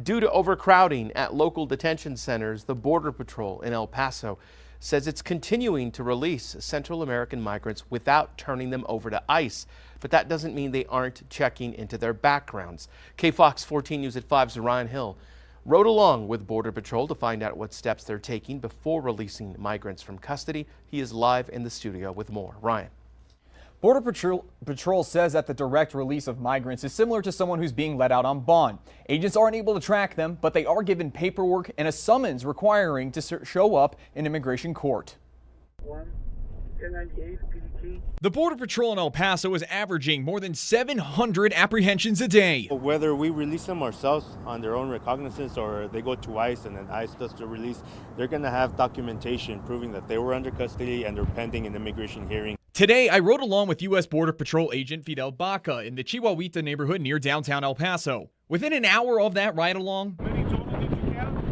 Due to overcrowding at local detention centers, the Border Patrol in El Paso says it's continuing to release Central American migrants without turning them over to ICE. But that doesn't mean they aren't checking into their backgrounds. KFOX 14 News at 5's Ryan Hill rode along with Border Patrol to find out what steps they're taking before releasing migrants from custody. He is live in the studio with more. Ryan. Border Patrol says that the direct release of migrants is similar to someone who's being let out on bond. Agents aren't able to track them, but they are given paperwork and a summons requiring to show up in immigration court. The Border Patrol in El Paso is averaging more than 700 apprehensions a day. Whether we release them ourselves on their own recognizance or they go to ICE and then ICE does the release, they're going to have documentation proving that they were under custody and they're pending an immigration hearing. Today, I rode along with U.S. Border Patrol agent Fidel Baca in the Chihuahuita neighborhood near downtown El Paso. Within an hour of that ride along, how many total did you count?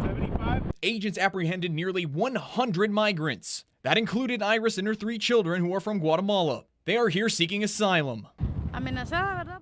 75. Agents apprehended nearly 100 migrants. That included Iris and her 3 children who are from Guatemala. They are here seeking asylum.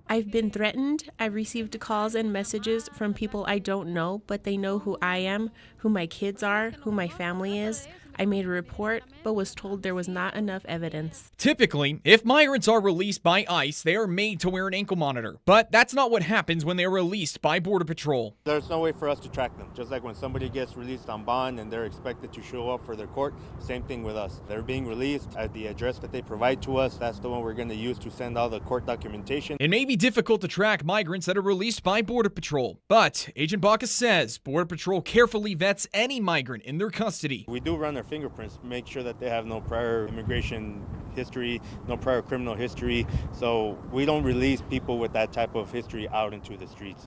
I've been threatened. I've received calls and messages from people I don't know, but they know who I am, who my kids are, who my family is. I made a report, but was told there was not enough evidence. Typically, if migrants are released by ICE, they are made to wear an ankle monitor. But that's not what happens when they are released by Border Patrol. There's no way for us to track them. Just like when somebody gets released on bond and they're expected to show up for their court, same thing with us. They're being released at the address that they provide to us. That's the one we're going to use to send all the court documentation. It may be difficult to track migrants that are released by Border Patrol, but Agent Baca says Border Patrol carefully vets any migrant in their custody. We do run their fingerprints, make sure that they have no prior immigration history, no prior criminal history. So we don't release people with that type of history out into the streets.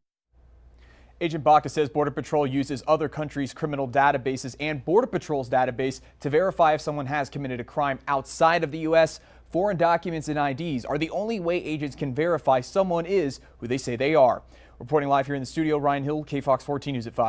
Agent Baca says Border Patrol uses other countries' criminal databases and Border Patrol's database to verify if someone has committed a crime outside of the U.S. Foreign documents and IDs are the only way agents can verify someone is who they say they are. Reporting live here in the studio, Ryan Hill, KFOX 14 News at 5.